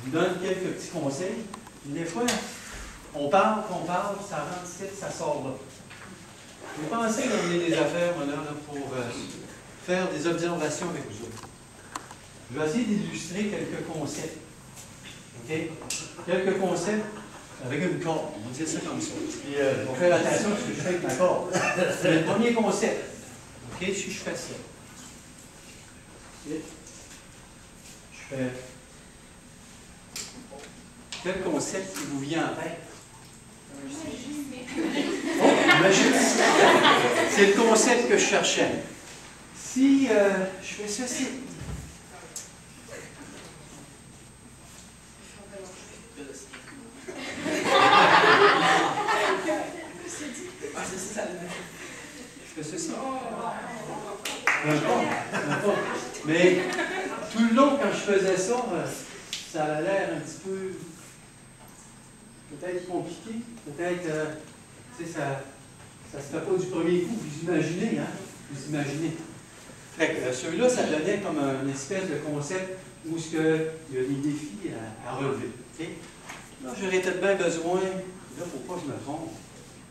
vous donne quelques petits conseils. Des fois, on parle, ça rentre ici, ça sort là. J'ai pensé d'emmener des affaires, moi, là, pour faire des observations avec vous autres. Je vais essayer d'illustrer quelques concepts. OK? Quelques concepts avec une corde. On va dire ça comme ça. Puis, on va faire attention à ce que je fais avec ma corde. Le premier concept. OK? Si je fais ça. OK? Je fais. Quel concept qui vous vient en tête? Oh, c'est le concept que je cherchais. Si je fais ceci. Je fais ceci. Mais tout le long, quand je faisais ça, ça avait l'air un petit peu peut-être compliqué, peut-être, tu sais, ça ne se fait pas du premier coup, vous imaginez, hein? Vous imaginez. Fait que celui-là, ça donnait comme une espèce de concept où il y a des défis à relever. Okay? Là, j'aurais peut-être bien besoin, là, il ne faut pas que je me trompe,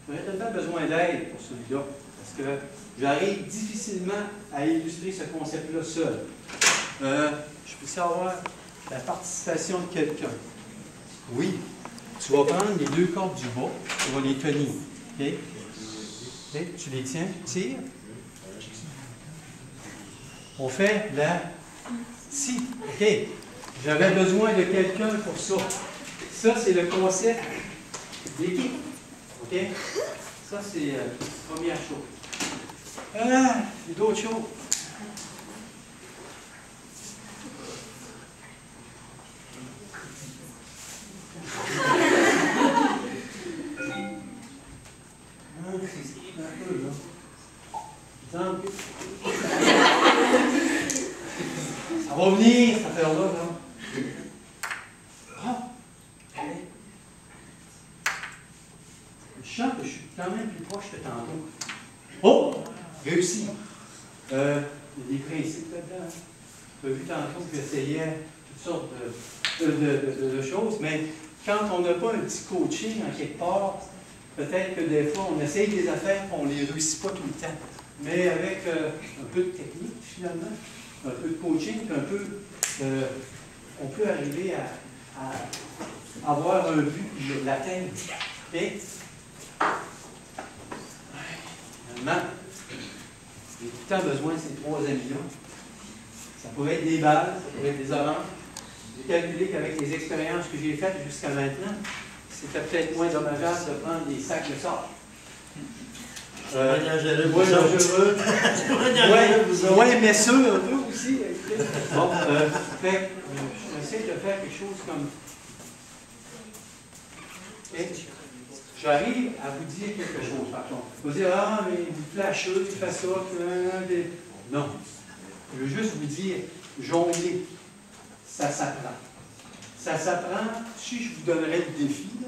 j'aurais peut-être bien besoin d'aide pour celui-là, parce que j'arrive difficilement à illustrer ce concept-là seul. Je peux savoir la participation de quelqu'un. Oui. Tu vas prendre les deux cordes du bas, tu vas les tenir. Okay? Okay? Tu les tiens, tu tires. On fait la si. OK. J'avais besoin de quelqu'un pour ça. Ça, c'est le concept d'équipe. OK? Ça, c'est la première chose. Il y a d'autres choses. Ça va venir, cette affaire-là. Ah! Je sens que je suis quand même plus proche que tantôt. Oh! Réussi! Il y a des principes là-dedans. Tu as vu tantôt que j'essayais toutes sortes de choses, mais quand on n'a pas un petit coaching en quelque part, peut-être que des fois, on essaye des affaires et on ne les réussit pas tout le temps. Mais avec un peu de technique, finalement, un peu de coaching, un peu, on peut arriver à avoir un but et l'atteindre. Okay? Finalement, j'ai tout le temps besoin de ces trois amis-là. Ça pourrait être des balles, ça pourrait être des oranges. J'ai calculé qu'avec les expériences que j'ai faites jusqu'à maintenant, c'était peut-être moins dommageable de prendre des sacs de sable. Moins dangereux. Oui, mais sûr un peu aussi. Bon, j'essaie de faire quelque chose comme. Okay. J'arrive à vous dire quelque chose, par contre. Vous dire, ah, mais vous flashez, tu fais ça, non. Je veux juste vous dire, jongler, ça s'apprend. Ça s'apprend. Si je vous donnerais le défi, là,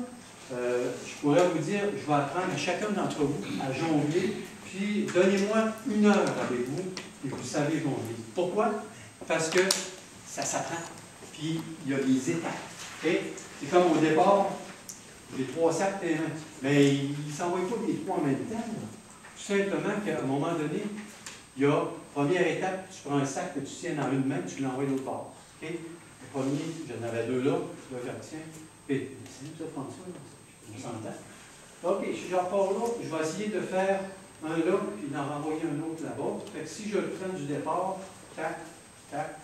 je pourrais vous dire, je vais apprendre à chacun d'entre vous à jongler, puis donnez-moi 1 heure avec vous, et vous savez jongler. Pourquoi? Parce que ça s'apprend. Puis il y a des étapes. Okay? C'est comme au départ, j'ai 3 sacs terrain, mais ils ne s'envoient pas les 3 en même temps. Là. Tout simplement qu'à un moment donné, il y a, première étape, tu prends un sac que tu tiens dans une main, tu l'envoies de l'autre bord. Okay? Le premier, j'en avais 2 là, là je retiens. Et c'est nous de prendre ça, là. On s'entend. OK, si je repars là, je vais essayer de faire un là, puis d'en renvoyer un autre là-bas. Fait que si je le prends du départ, tac, tac,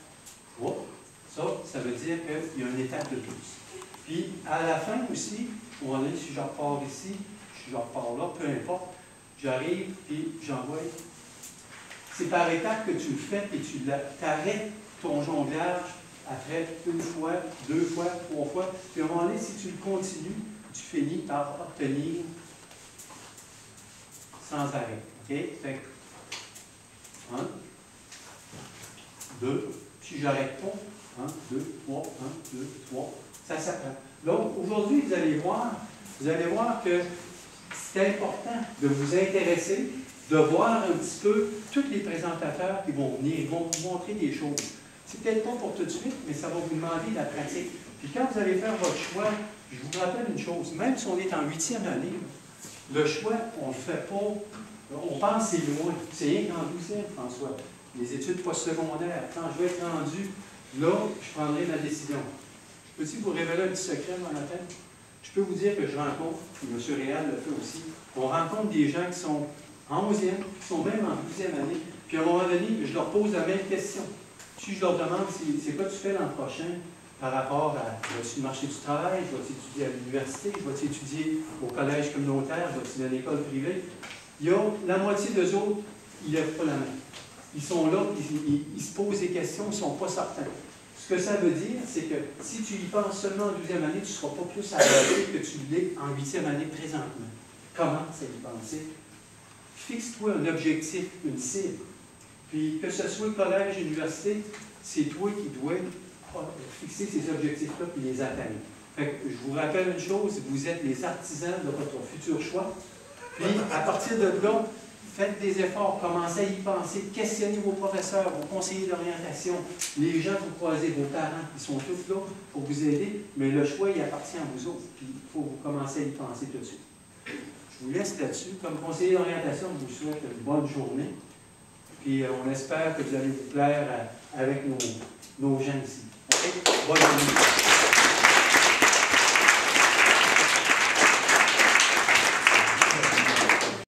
oh, ça veut dire qu'il y a une étape de plus. Puis, à la fin aussi, on va dire, si je repars ici, si je repars là, peu importe, j'arrive, puis j'envoie. C'est par étapes que tu le fais, et tu arrêtes ton jonglage après 1 fois, 2 fois, 3 fois. Puis à un moment donné, si tu le continues, tu finis par obtenir sans arrêt. OK? Fait que 1, 2, si j'arrête pas, 1, 2, 3, 1, 2, 3, ça s'apprend. Donc, aujourd'hui, vous allez voir que c'est important de vous intéresser, de voir un petit peu tous les présentateurs qui vont venir, ils vont vous montrer des choses. C'est peut-être pas pour tout de suite, mais ça va vous demander de la pratique. Puis quand vous allez faire votre choix, je vous rappelle une chose, même si on est en 8e année, le choix, on ne le fait pas, on pense c'est loin. C'est rien qu'en 12e, François. Les études postsecondaires, quand je vais être rendu, là, je prendrai ma décision. Je peux-tu vous révéler un petit secret dans la tête? Je peux vous dire que je rencontre, puis M. Réal le fait aussi, on rencontre des gens qui sont en 11e, qui sont même en 12e année, puis à un moment donné, je leur pose la même question. Si je leur demande, c'est quoi tu fais l'an prochain par rapport à, vas-tu marcher du travail, je vais étudier à l'université, je vais étudier au collège communautaire, je vais étudier à l'école privée, il y a la moitié d'eux autres, ils ne lèvent pas la main. Ils sont là, ils se posent des questions, ils ne sont pas certains. Ce que ça veut dire, c'est que si tu y penses seulement en 12e année, tu ne seras pas plus avancé que tu l'es en 8e année présentement. Commence à y penser. Fixe-toi un objectif, une cible. Puis que ce soit le collège, l'université, c'est toi qui dois fixer ces objectifs-là et les atteindre. Fait que je vous rappelle une chose, vous êtes les artisans de votre futur choix. Puis à partir de là, faites des efforts, commencez à y penser, questionnez vos professeurs, vos conseillers d'orientation, les gens que vous croisez, vos parents, ils sont tous là pour vous aider, mais le choix, il appartient à vous autres, puis il faut vous commencer à y penser tout de suite. Je vous laisse là-dessus. Comme conseiller d'orientation, je vous souhaite une bonne journée, puis on espère que vous allez vous plaire avec nos gens ici. OK? Bonne journée.